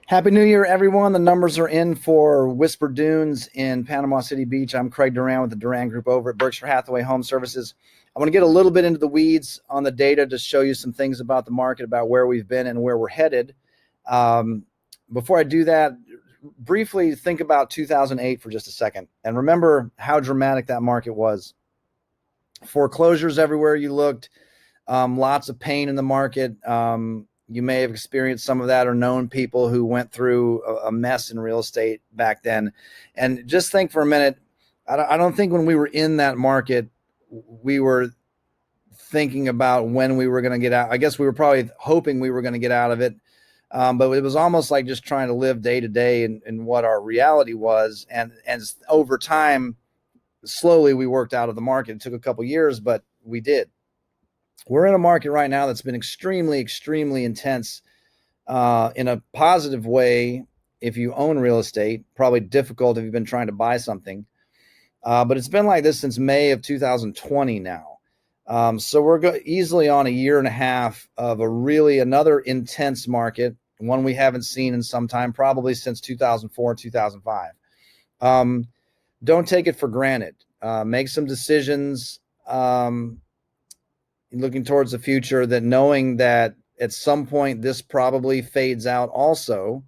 Happy New Year, everyone. The numbers are in for Whisper Dunes in Panama City Beach. I'm Craig Duran with the Duran Group over at Berkshire Hathaway Home Services. I want to get a little bit into the weeds on the data to show you some things about the market, about where we've been and where we're headed. Before I do that, briefly think about 2008 for just a second and remember how dramatic that market was. Foreclosures everywhere you looked, lots of pain in the market. You may have experienced some of that or known people who went through a mess in real estate back then. And just think for a minute, I don't think when we were in that market, we were thinking about when we were going to get out. I guess we were probably hoping we were going to get out of it. But it was almost like just trying to live day to day in what our reality was. And over time, slowly we worked out of the market. It took a couple years, but we did. We're in a market right now that's been extremely, extremely intense in a positive way if you own real estate, probably difficult if you've been trying to buy something. But it's been like this since May of 2020 now. So we're easily on a year and a half of another intense market, one we haven't seen in some time, probably since 2004, 2005. Don't take it for granted. Make some decisions looking towards the future, that knowing that at some point this probably fades out also.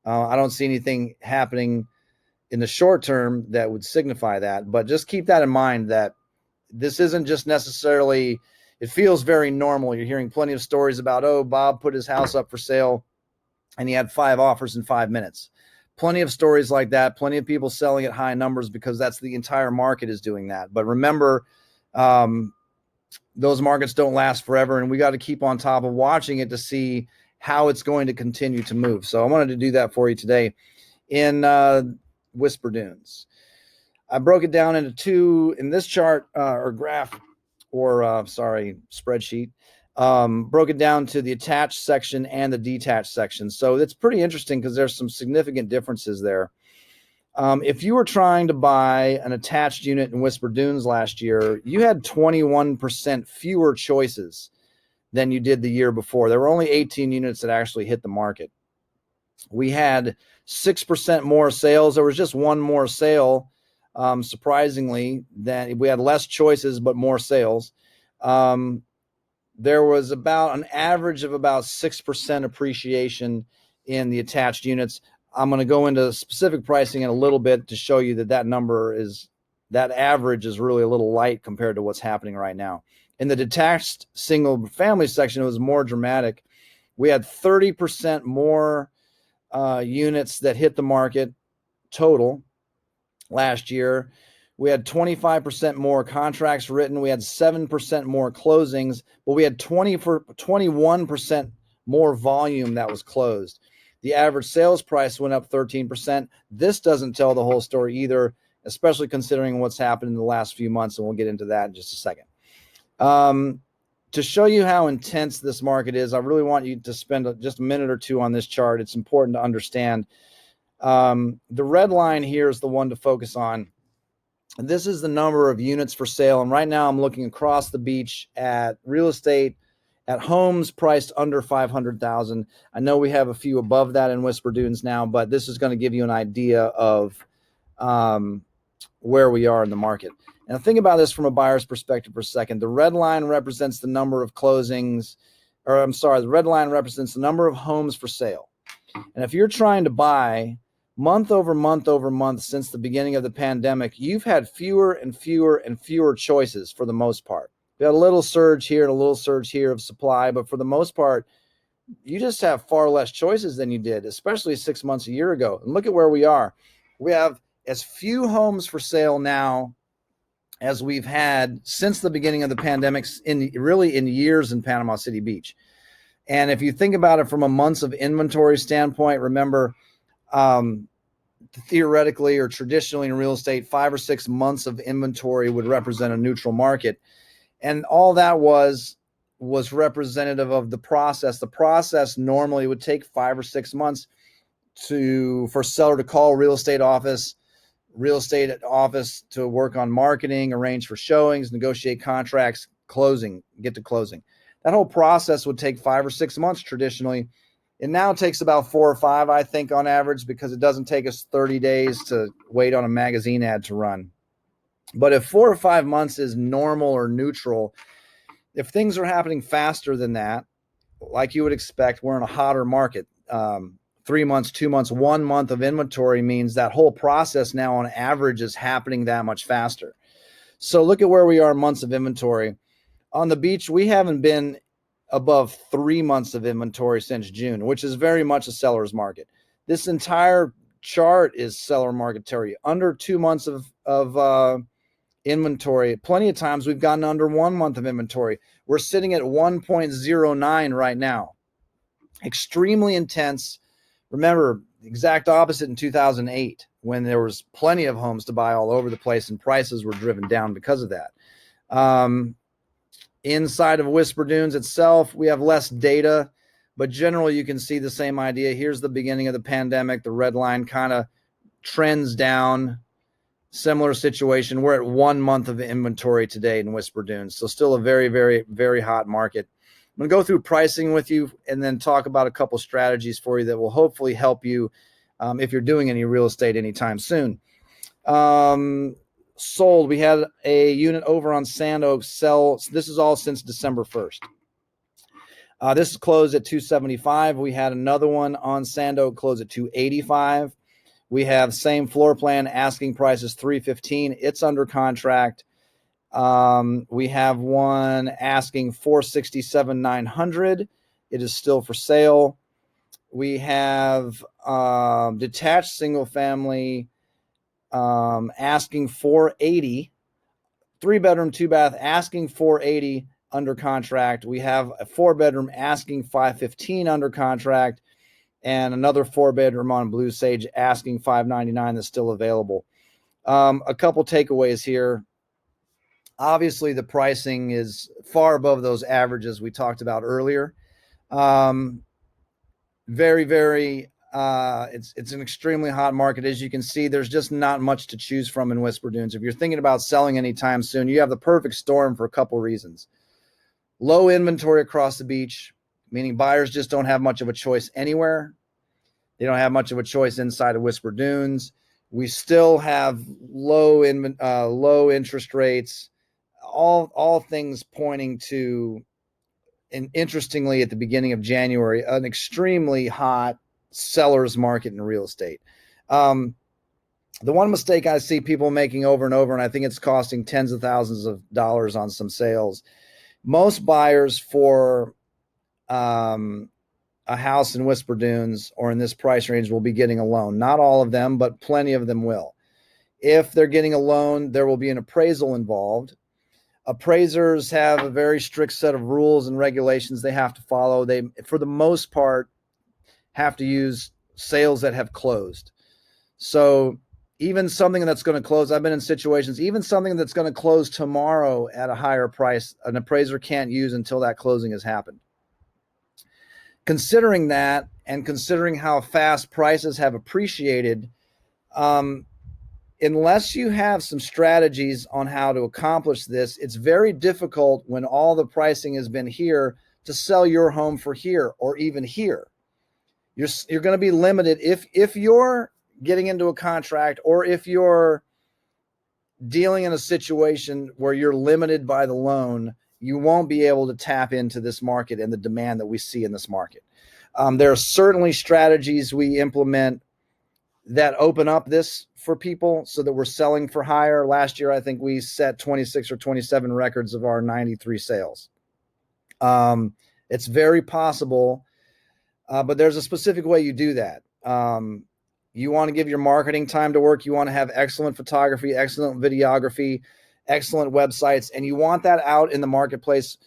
I don't see anything happening in the short term that would signify that, but just keep that in mind, that this isn't just necessarily, it feels very normal. You're hearing plenty of stories about, oh, Bob put his house up for sale and he had 5 offers in 5 minutes. Plenty of stories like that, plenty of people selling at high numbers because that's the entire market is doing that. But remember, those markets don't last forever, and we got to keep on top of watching it to see how it's going to continue to move. So I wanted to do that for you today in Whisper Dunes. I broke it down into two in this chart or graph or spreadsheet. Broke it down to the attached section and the detached section. So it's pretty interesting because there's some significant differences there. If you were trying to buy an attached unit in Whisper Dunes last year, you had 21% fewer choices than you did the year before. There were only 18 units that actually hit the market. We had 6% more sales. There was just one more sale, surprisingly, than we had less choices but more sales. There was about an average of about 6% appreciation in the attached units. I'm going to go into specific pricing in a little bit to show you that average is really a little light compared to what's happening right now. In the detached single family section, it was more dramatic. We had 30% more units that hit the market total last year. We had 25% more contracts written. We had 7% more closings, but we had 21% more volume that was closed. The average sales price went up 13%. This doesn't tell the whole story either, especially considering what's happened in the last few months, and we'll get into that in just a second. To show you how intense this market is, I really want you to spend just a minute or two on this chart. It's important to understand. The red line here is the one to focus on. This is the number of units for sale, and right now I'm looking across the beach at real estate, at homes priced under $500,000. I know we have a few above that in Whisper Dunes now, but this is going to give you an idea of where we are in the market. Now think about this from a buyer's perspective for a second. The red line represents the number of closings, the red line represents the number of homes for sale. And if you're trying to buy month over month over month since the beginning of the pandemic, you've had fewer and fewer and fewer choices for the most part. We had a little surge here and a little surge here of supply, but for the most part, you just have far less choices than you did, especially 6 months, a year ago. And look at where we are. We have as few homes for sale now as we've had since the beginning of the pandemic, in years in Panama City Beach. And if you think about it from a months of inventory standpoint, remember, theoretically or traditionally in real estate, 5 or 6 months of inventory would represent a neutral market. And all that was representative of the process. The process normally would take 5 or 6 months for seller to call real estate office to work on marketing, arrange for showings, negotiate contracts, get to closing. That whole process would take 5 or 6 months traditionally. It now takes about 4 or 5, I think, on average, because it doesn't take us 30 days to wait on a magazine ad to run. But if 4 or 5 months is normal or neutral, if things are happening faster than that, like you would expect, we're in a hotter market. 3 months, 2 months, 1 month of inventory means that whole process now on average is happening that much faster. So look at where we are in months of inventory. On the beach, we haven't been above 3 months of inventory since June, which is very much a seller's market. This entire chart is seller market territory. Under 2 months of inventory. Plenty of times we've gotten under 1 month of inventory. We're sitting at 1.09 right now. Extremely intense. Remember, the exact opposite in 2008, when there was plenty of homes to buy all over the place and prices were driven down because of that. Inside of Whisper Dunes itself, we have less data, but generally you can see the same idea. Here's the beginning of the pandemic. The red line kind of trends down. Similar situation. We're at 1 month of inventory today in Whisper Dunes. So still a very, very, very hot market. I'm going to go through pricing with you and then talk about a couple strategies for you that will hopefully help you if you're doing any real estate anytime soon. Sold. We had a unit over on Sand Oak sell. This is all since December 1st. This is closed at $275. We had another one on Sand Oak close at $285. We have same floor plan, asking price is $315. It's under contract. We have one asking $467,900. It is still for sale. We have detached single family asking $480. 3-bedroom, 2-bath asking $480 under contract. We have a 4-bedroom asking $515 under contract. And another 4-bedroom on Blue Sage asking $599 that's still available. A couple takeaways here. Obviously, the pricing is far above those averages we talked about earlier. Very, very, it's an extremely hot market. As you can see, there's just not much to choose from in Whisper Dunes. If you're thinking about selling anytime soon, you have the perfect storm for a couple reasons. Low inventory across the beach, meaning buyers just don't have much of a choice anywhere. They don't have much of a choice inside of Whisper Dunes. We still have low interest rates, all things pointing to, and interestingly, at the beginning of January, an extremely hot seller's market in real estate. The one mistake I see people making over and over, and I think it's costing tens of thousands of dollars on some sales. Most buyers for a house in Whisper Dunes or in this price range will be getting a loan. Not all of them, but plenty of them will. If they're getting a loan, there will be an appraisal involved. Appraisers have a very strict set of rules and regulations they have to follow. They, for the most part, have to use sales that have closed. So even something that's going to close, I've been in situations, even something that's going to close tomorrow at a higher price, an appraiser can't use until that closing has happened. Considering that, and considering how fast prices have appreciated, unless you have some strategies on how to accomplish this, it's very difficult when all the pricing has been here to sell your home for here or even here. You're going to be limited if you're getting into a contract or if you're dealing in a situation where you're limited by the loan. You won't be able to tap into this market and the demand that we see in this market. There are certainly strategies we implement that open up this for people so that we're selling for higher. Last year, I think we set 26 or 27 records of our 93 sales. It's very possible, but there's a specific way you do that. You want to give your marketing time to work. You want to have excellent photography, excellent videography, excellent websites, and you want that out in the marketplace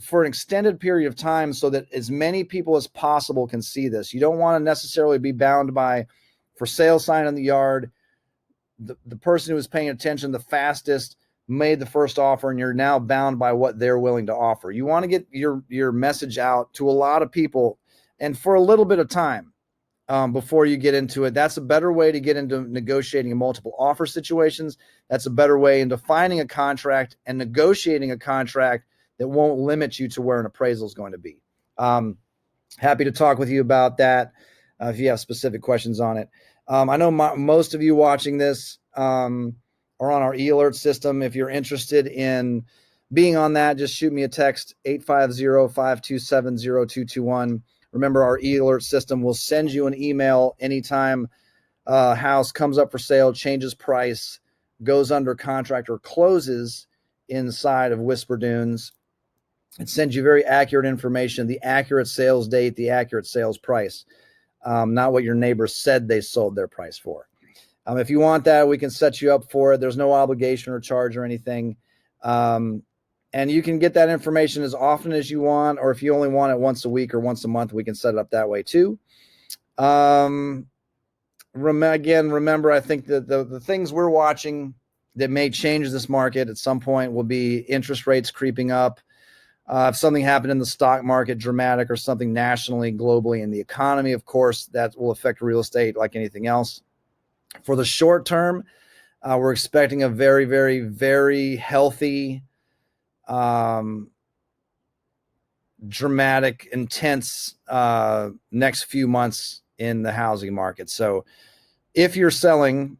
for an extended period of time so that as many people as possible can see this. You don't want to necessarily be bound by for sale sign in the yard. The person who was paying attention the fastest made the first offer, and you're now bound by what they're willing to offer. You want to get your message out to a lot of people and for a little bit of time before you get into it. That's a better way to get into negotiating multiple offer situations. That's a better way into finding a contract and negotiating a contract that won't limit you to where an appraisal is going to be. Happy to talk with you about that if you have specific questions on it. I know most of you watching this are on our e-alert system. If you're interested in being on that, just shoot me a text, 850-527-0221. Remember, our e-alert system will send you an email anytime a house comes up for sale, changes price, goes under contract, or closes inside of Whisper Dunes. It sends you very accurate information, the accurate sales date, the accurate sales price, not what your neighbors said they sold their price for. If you want that, we can set you up for it. There's no obligation or charge or anything. And you can get that information as often as you want, or if you only want it once a week or once a month, we can set it up that way too. Remember, I think that the things we're watching that may change this market at some point will be interest rates creeping up. If something happened in the stock market dramatic, or something nationally, globally in the economy, of course, that will affect real estate like anything else. For the short term, we're expecting a very, very, very healthy, dramatic, intense next few months in the housing market. So if you're selling,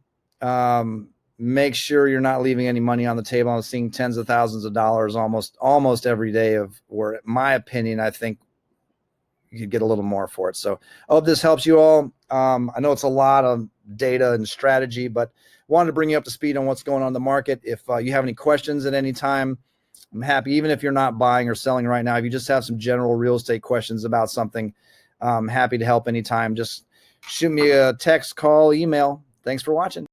make sure you're not leaving any money on the table. I'm seeing tens of thousands of dollars almost every day, of where, in my opinion, I think you could get a little more for it. So I hope this helps you all. I know it's a lot of data and strategy, but wanted to bring you up to speed on what's going on in the market. If you have any questions at any time, I'm happy, even if you're not buying or selling right now, if you just have some general real estate questions about something, I'm happy to help anytime. Just shoot me a text, call, email. Thanks for watching.